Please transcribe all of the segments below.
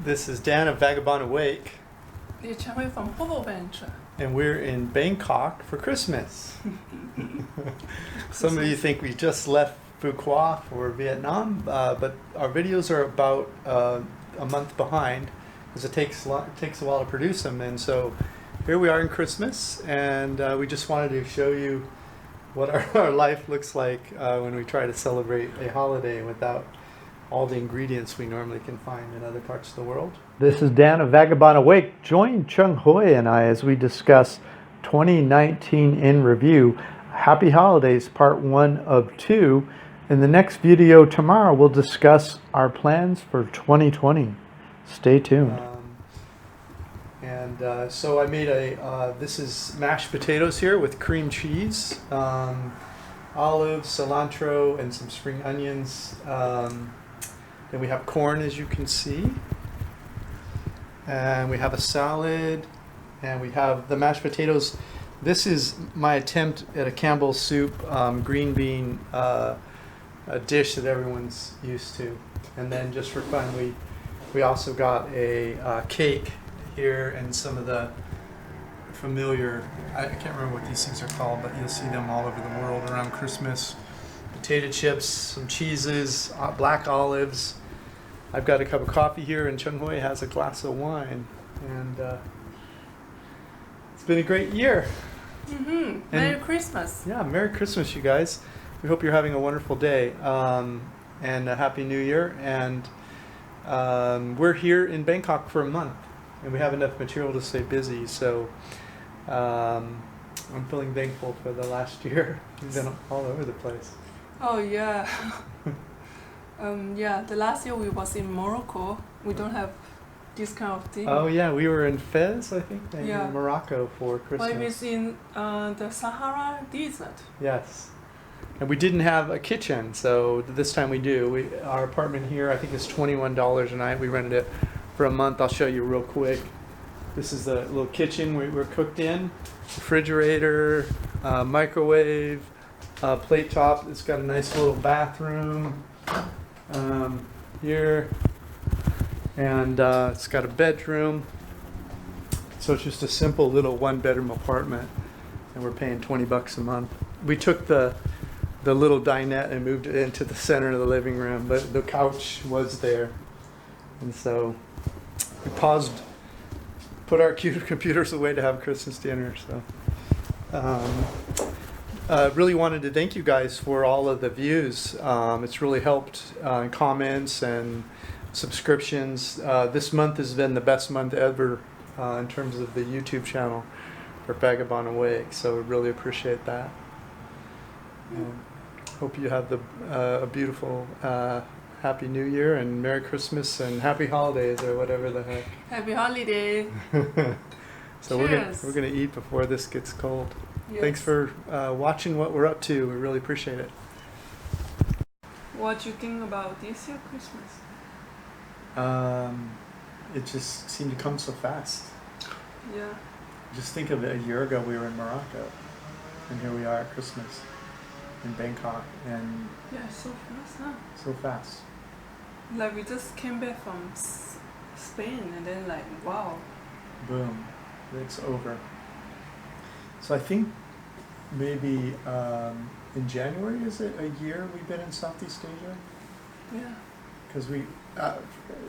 This is Dan of 𝐕𝐽𝐝 𝐻𝐼𝐈𝐍𝐾, 𝐂𝐻𝐈 from 𝐂𝐐𝐓 𝐎� and we're in Bangkok for Christmas. Some of you think we just left Phu or Vietnam, but our videos are about a month behind because it takes a while to produce them. And so here we are in Christmas, and we just wanted to show you what our life looks like when we try to celebrate a holiday without all the ingredients we normally can find in other parts of the world. This is Dan of 𝐕𝐽𝐝 𝐻𝐼𝐈𝐍𝐾. Join Chung Hui and I as we discuss 2019 in review. Happy Holidays, part 1 of 2. In the next video tomorrow, we'll discuss our plans for 2020. Stay tuned. So I made this is mashed potatoes here with cream cheese, olives, cilantro, and some spring onions. Then we have corn, as you can see. And we have a salad. And we have the mashed potatoes. This is my attempt at a Campbell's soup, green bean a dish that everyone's used to. And then just for fun, we also got a cake here and some of the familiar, I can't remember what these things are called, but you'll see them all over the world around Christmas. Potato chips, some cheeses, black olives. I've got a cup of coffee here, and Chung Hui has a glass of wine. And it's been a great year. Merry Christmas. Yeah, Merry Christmas, you guys. We hope you're having a wonderful day and a Happy New Year. And we're here in Bangkok for a month, and we have enough material to stay busy. So I'm feeling thankful for the last year. We've been all over the place. Oh yeah. Yeah, the last year we was in Morocco. We don't have this kind of thing. Oh yeah, we were in Fez, I think, in Yeah. Morocco for Christmas. Well, it's in the Sahara Desert. Yes. And we didn't have a kitchen, so this time we do. Our apartment here, I think, is $21 a night. We rented it for a month. I'll show you real quick. This is the little kitchen we're cooked in. Refrigerator, microwave, plate top. It's got a nice little bathroom here. And it's got a bedroom. So it's just a simple little one-bedroom apartment. And we're paying $20 a month. We took the little dinette and moved it into the center of the living room, but the couch was there. And so we paused, put our computers away to have Christmas dinner. So really wanted to thank you guys for all of the views. It's really helped in comments and subscriptions. This month has been the best month ever in terms of the YouTube channel for 𝐕𝐽𝐝 𝐻𝐼𝐈, so we really appreciate that. Hope you have a beautiful Happy New Year and Merry Christmas and Happy Holidays, or whatever the heck. Happy holiday. So Cheers. we're gonna eat before this gets cold. Yes. Thanks for watching what we're up to. We really appreciate it. What do you think about this year Christmas? It just seemed to come so fast. Yeah. Just think of it, a year ago we were in Morocco, and here we are at Christmas in Bangkok, and Yeah, so fast, huh? so fast. Like we just came back from Spain, and then like, wow. Boom, it's over. So I think maybe in January, is it a year we've been in Southeast Asia? Yeah. Because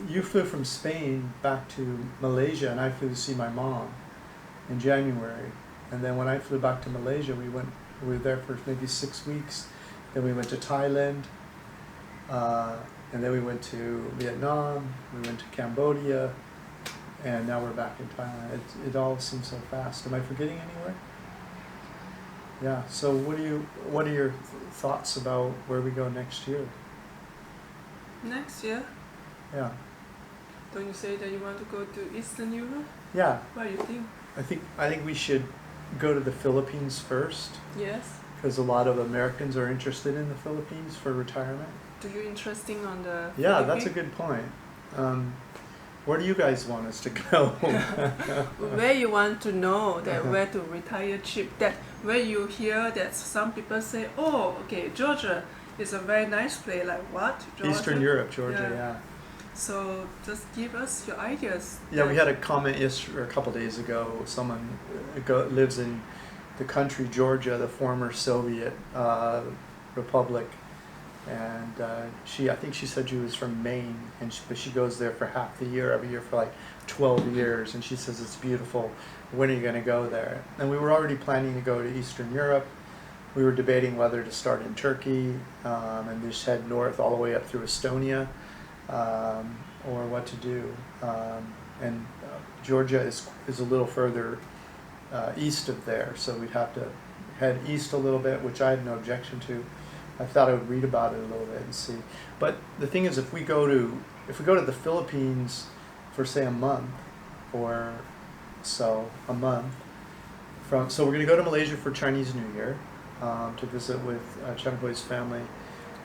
you flew from Spain back to Malaysia, and I flew to see my mom in January. And then when I flew back to Malaysia, we were there for maybe 6 weeks. Then we went to Thailand, and then we went to Vietnam, we went to Cambodia, and now we're back in Thailand. It all seems so fast. Am I forgetting anywhere? Yeah, so what are your thoughts about where we go next year? Next year? Yeah. Don't you say that you want to go to Eastern Europe? Yeah. What do you think? I think we should go to the Philippines first, Yes. because a lot of Americans are interested in the Philippines for retirement. Do you interesting on the Yeah, that's a Philippines? good point. Where do you guys want us to go? Where you want to know that where to retire cheap? That where you hear that some people say, oh, okay, Georgia is a very nice place. Like what? Georgia? Eastern Europe, Georgia, yeah. So just give us your ideas. Yeah, we had a comment yesterday, or a couple days ago. Someone lives in the country Georgia, the former Soviet republic, and I think she said she was from Maine, but she goes there for half the year, every year for like 12 years, and she says it's beautiful. When are you going to go there? And we were already planning to go to Eastern Europe. We were debating whether to start in Turkey and just head north all the way up through Estonia. Or what to do, and Georgia is a little further east of there, so we'd have to head east a little bit, which I had no objection to. I thought I would read about it a little bit and see. But the thing is, if we go to the Philippines for say a month or so, so we're going to go to Malaysia for Chinese New Year to visit with Chen Hui's family.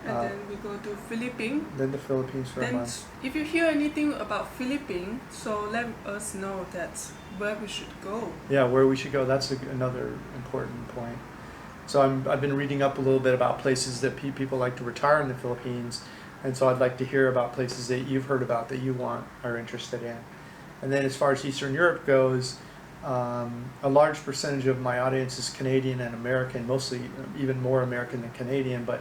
And then we go to Philippines. Then the Philippines for a month. If you hear anything about Philippines, so let us know that's where we should go. Yeah, where we should go. That's another important point. So I've been reading up a little bit about places that people like to retire in the Philippines, and so I'd like to hear about places that you've heard about that you are interested in. And then as far as Eastern Europe goes, a large percentage of my audience is Canadian and American, mostly even more American than Canadian, but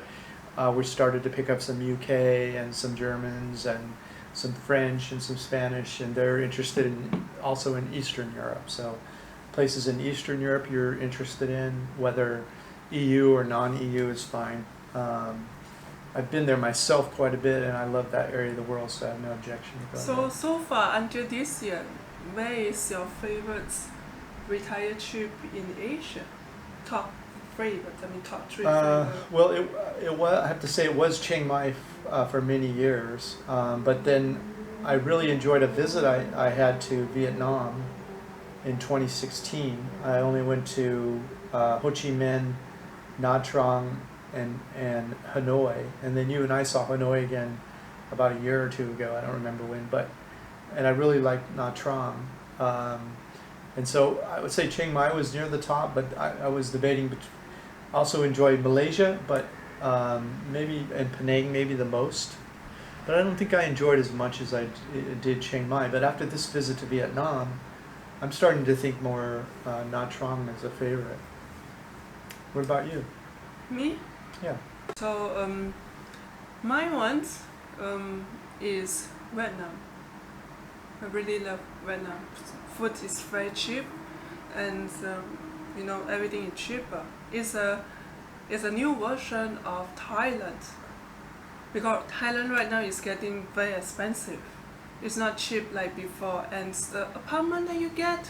we started to pick up some UK and some Germans and some French and some Spanish, and they're interested also in Eastern Europe. So places in Eastern Europe you're interested in, whether EU or non-EU is fine. I've been there myself quite a bit, and I love that area of the world, so I have no objection to going there. So far until this year, where is your favorite retired trip in Asia? Top three favorite. Well, I have to say it was Chiang Mai for many years, but then I really enjoyed a visit I had to Vietnam in 2016. I only went to Ho Chi Minh, Nha Trang, and Hanoi, and then you and I saw Hanoi again about a year or two ago. I don't remember when, and I really liked Nha Trang. And so I would say Chiang Mai was near the top, but I was debating. Also enjoyed Malaysia, but and Penang maybe the most. But I don't think I enjoyed as much as I did Chiang Mai. But after this visit to Vietnam, I'm starting to think more Nha Trang as a favorite. What about you? Me? Yeah. So my one is Vietnam. I really love Vietnam. Food is very cheap, and everything is cheaper. It's a new version of Thailand, because Thailand right now is getting very expensive. It's not cheap like before, and the apartment that you get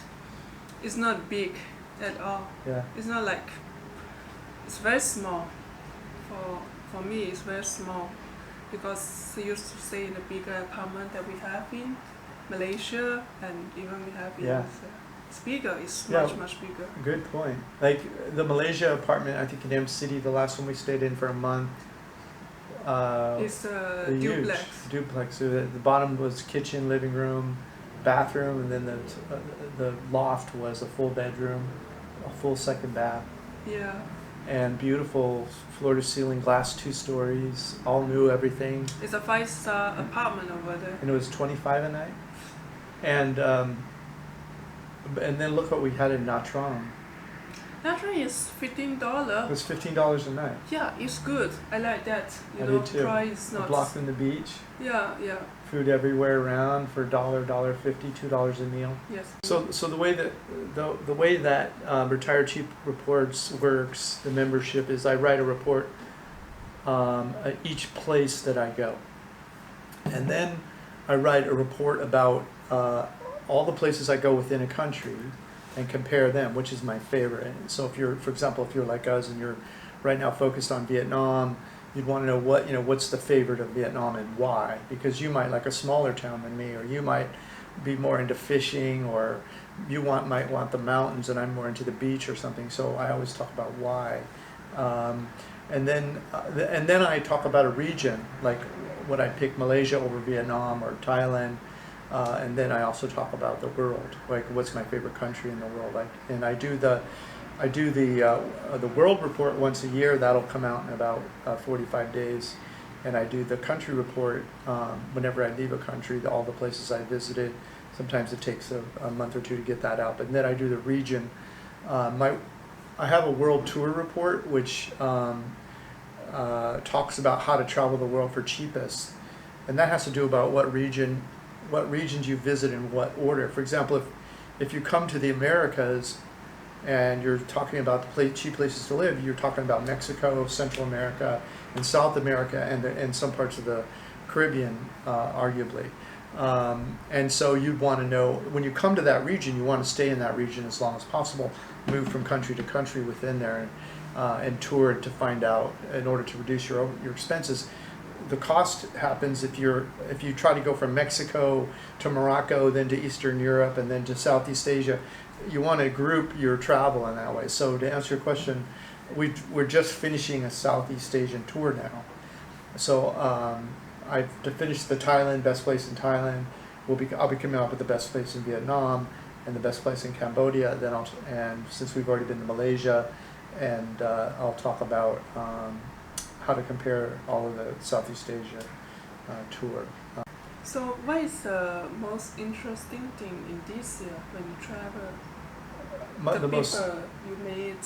is not big at all. Yeah. It's not like, it's very small. For me, it's very small, because we used to stay in a bigger apartment that we have in Malaysia, and even we have in it's bigger. It's much bigger. Good point. Like the Malaysia apartment, I think in M City, the last one we stayed in for a month. It's a duplex. Duplex. So the bottom was kitchen, living room, bathroom, and then the loft was a full bedroom, a full second bath. Yeah. And beautiful floor-to-ceiling glass, 2 stories, all new, everything. It's a 5-star apartment over there. And it was $25 a night. And then look what we had in Nha Trang. Nha Trang is $15. It was $15 a night. Yeah, it's good. I like that. I did too. Price not. A block from the beach. Yeah. Food everywhere around for $1, $1.50, $2 a meal. Yes. So the way that Retired Cheap Reports works, the membership, is I write a report at each place that I go, and then I write a report about all the places I go within a country and compare them, which is my favorite. So for example, if you're like us and you're right now focused on Vietnam, you'd want to know what's the favorite of Vietnam and why, because you might like a smaller town than me, or you might be more into fishing, or you might want the mountains and I'm more into the beach or something. So I always talk about why, and then I talk about a region, like would I pick Malaysia over Vietnam or Thailand. And then I also talk about the world, like what's my favorite country in the world. And I do the world report once a year. That'll come out in about 45 days, and I do the country report whenever I leave a country, all the places I visited. Sometimes it takes a month or two to get that out, but then I do the region. I have a world tour report which talks about how to travel the world for cheapest, and that has to do about what regions you visit in what order. For example, if you come to the Americas and you're talking about the cheap places to live, you're talking about Mexico, Central America, and South America, and some parts of the Caribbean, arguably. And so you'd want to know, when you come to that region, you want to stay in that region as long as possible, move from country to country within there, and tour to find out, in order to reduce your expenses. The cost happens if you try to go from Mexico to Morocco, then to Eastern Europe, and then to Southeast Asia. You want to group your travel in that way. So to answer your question, we're just finishing a Southeast Asian tour now. So to finish the Thailand, best place in Thailand. I'll be coming up with the best place in Vietnam and the best place in Cambodia. And since we've already been to Malaysia, and I'll talk about how to compare all of the Southeast Asia tour. So what is the most interesting thing in this year when you travel? The people you meet,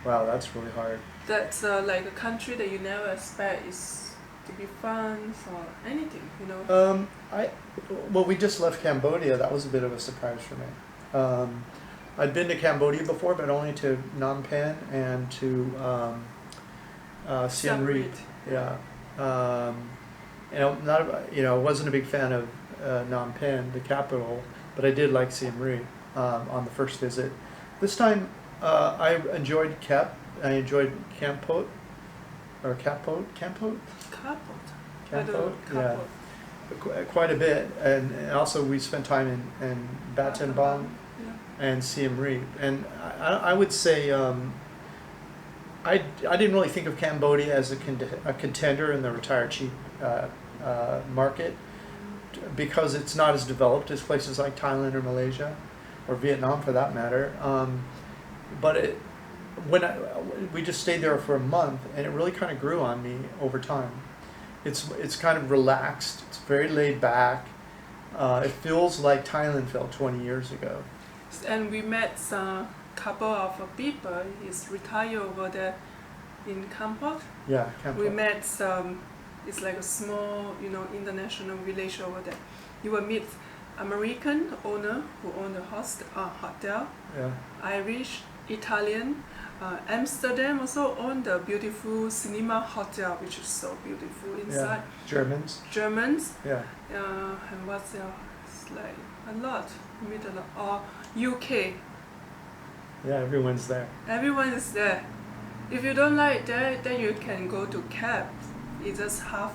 Wow, that's really hard. That's like a country that you never expect is to be fun or anything, Well, we just left Cambodia. That was a bit of a surprise for me. I'd been to Cambodia before, but only to Phnom Penh and to Siem Reap. Yeah. I wasn't a big fan of Phnom Penh, the capital, but I did like Siem Reap on the first visit. This time, I enjoyed 𝐶𝐻. I enjoyed Kampot, or Kampot. Yeah, quite a bit. And also we spent time in Battambang and Siem Reap. And I would say I didn't really think of Cambodia as a contender in the retire cheap market, because it's not as developed as places like Thailand or Malaysia or Vietnam for that matter. But we just stayed there for a month, and it really kind of grew on me over time. It's kind of relaxed. It's very laid back. It feels like Thailand felt 20 years ago. And we met a couple of people. He's retired over there in Kampot. Yeah, Kampot. We met it's like a small, international village over there. You will meet American owner who own the hotel. Yeah. Irish, Italian. Amsterdam also owned the beautiful cinema hotel, which is so beautiful inside. Yeah. Germans. Yeah. And what's else? It's like a lot. We meet a lot. UK. Yeah, everyone's there. Everyone is there. If you don't like that, then you can go to 𝐶𝐻. It's just half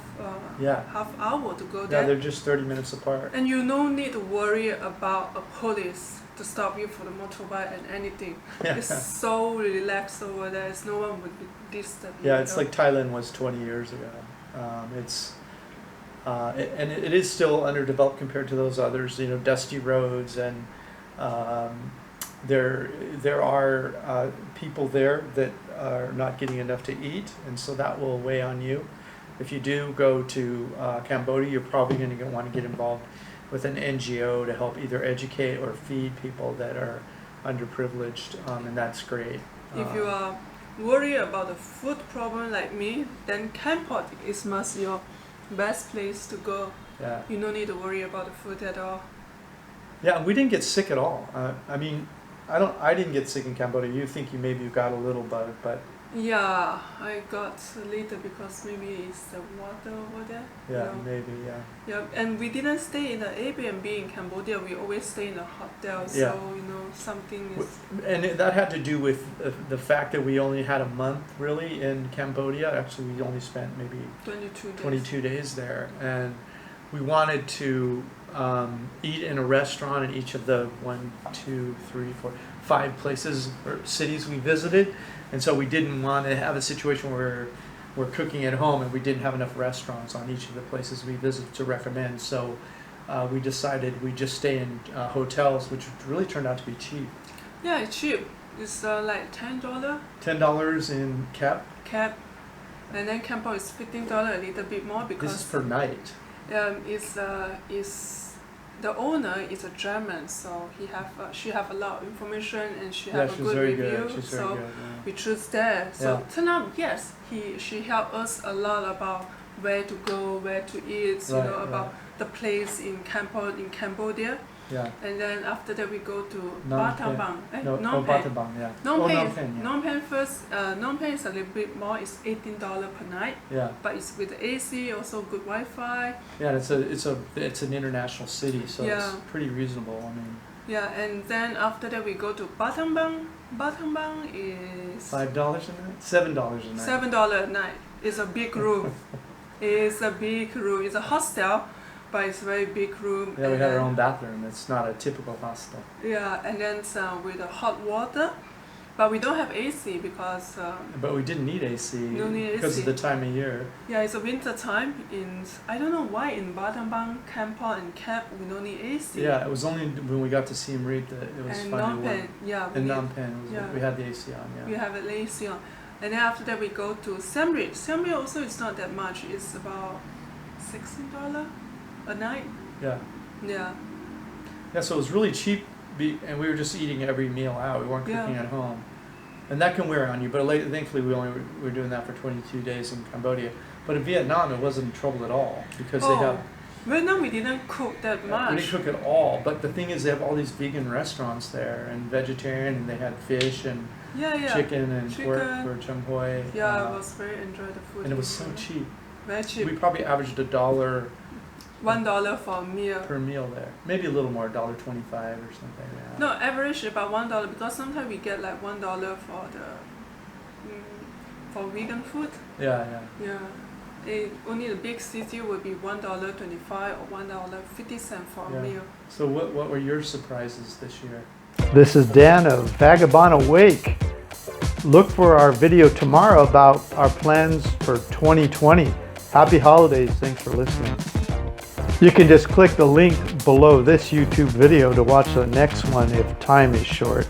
hour to go there. Yeah, they're just 30 minutes apart. And you don't need to worry about a police to stop you for the motorbike and anything. Yeah. It's so relaxed over there. No one would be disturbed. Yeah, it's like Thailand was 20 years ago. And it is still underdeveloped compared to those others. Dusty roads, and there are people there that are not getting enough to eat, and so that will weigh on you. If you do go to Cambodia, you're probably going to want to get involved with an NGO to help either educate or feed people that are underprivileged, and that's great. If you are worried about the food problem like me, then Kampot is your best place to go. Yeah. You don't need to worry about the food at all. Yeah, we didn't get sick at all. I didn't get sick in Cambodia. You think maybe you got a little bug, but yeah, I got a little because maybe it's the water over there. Yeah, maybe, yeah. Yeah, and we didn't stay in the Airbnb in Cambodia. We always stay in a hotel. Yeah. So something is. And that had to do with the fact that we only had a month really in Cambodia. Actually, we only spent maybe 22 days there, and we wanted to eat in a restaurant in each of the 5 places or cities we visited. And so we didn't want to have a situation where we're cooking at home and we didn't have enough restaurants on each of the places we visited to recommend. So we decided we'd just stay in hotels, which really turned out to be cheap. Yeah, it's cheap. It's like $10. $10 in 𝐶𝐻. 𝐶𝐻, And then Campo is $15, a little bit more because This is per night. is the owner is a German, so she have a lot of information and she have a she's good very review. good. She's so very good. Yeah. we choose there. So Yeah. turn out, yes, she helped us a lot about where to go, where to eat, you Right, know, about right. the place in Cambodia. Yeah. And then after that we go to Phnom Penh. Battambang. No, Battambang, yeah. Phnom Penh, Penh, yeah. Phnom Penh first. Phnom Penh is a little bit more. It's $18 per night, Yeah. but it's with the AC, also good Wi-Fi. Yeah, it's an international city, so Yeah. it's pretty reasonable. I mean, Yeah, and then after that we go to Battambang. Battambang is $5 a night, $7 a night. $7 a night. It's a big room. It's a big room. It's a hostel, but it's a very big room. Yeah, we and have our then- own bathroom. It's not a typical hostel. Yeah, and then with the hot water, but we don't have AC because But we didn't need AC Don't need because AC. of the time of year. yeah, it's a winter time. I don't know why in Battambang, Campo, and Cap we don't need AC. Yeah, it was only when we got to Siem Reap that it was And finally Phnom warm. Penh, yeah, In need- Phnom Penh, yeah. we had the AC on. we Yeah. have an AC on. And then after that we go to Siem Reap. Siem Reap also is not that much. It's about $16 a night. Yeah. Yeah. Yeah. So it was really cheap, and we were just eating every meal out. We weren't cooking Yeah. at home, and that can wear on you. But thankfully, we were doing that for 22 days in Cambodia. But in Vietnam, it wasn't trouble at all because they have. Vietnam we didn't cook that We much. didn't cook at all, but the thing is, they have all these vegan restaurants there and vegetarian, and they had fish and Yeah. chicken and pork Chicken. for chum hoi. Yeah, I was very enjoyed the food. and it was so cheap. Very cheap. We probably averaged $1 $1 for a meal. per meal there, maybe a little more, $1.25 or something. Yeah. No, average about $1 because sometimes we get like $1 for for vegan food. Yeah. Yeah. Only the big city would be $1.25 or $1.50 for a Yeah. meal. So what were your surprises this year? This is Dan of Vagabond Awake. Look for our video tomorrow about our plans for 2020. Happy holidays. Thanks for listening. You can just click the link below this YouTube video to watch the next one if time is short.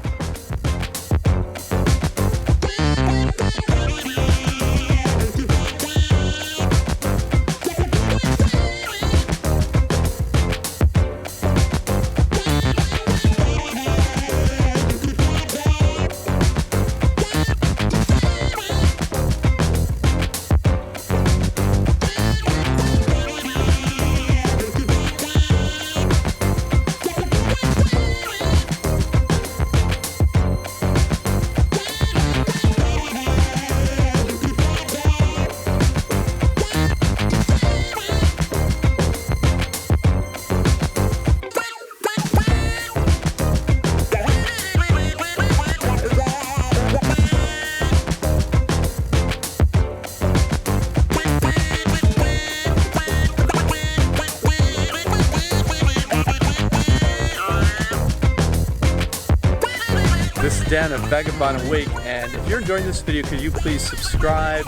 This is Dan of Vagabond Awake, and if you're enjoying this video, could you please subscribe,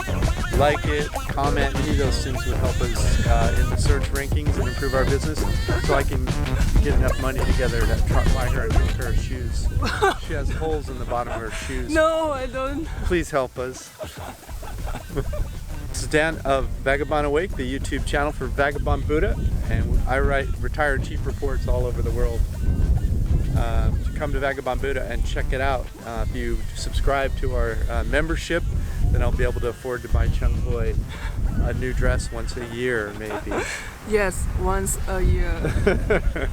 like it, comment? Any of those things would help us in the search rankings and improve our business, so I can get enough money together to buy her a new pair of shoes. She has holes in the bottom of her shoes. No, I don't. Please help us. This is Dan of Vagabond Awake, the YouTube channel for Vagabond Buddha, and I write retired chief reports all over the world. Come to Vagabond Buddha and check it out. If you subscribe to our membership, then I'll be able to afford to buy Chung Hoi a new dress once a year, maybe. Yes, once a year.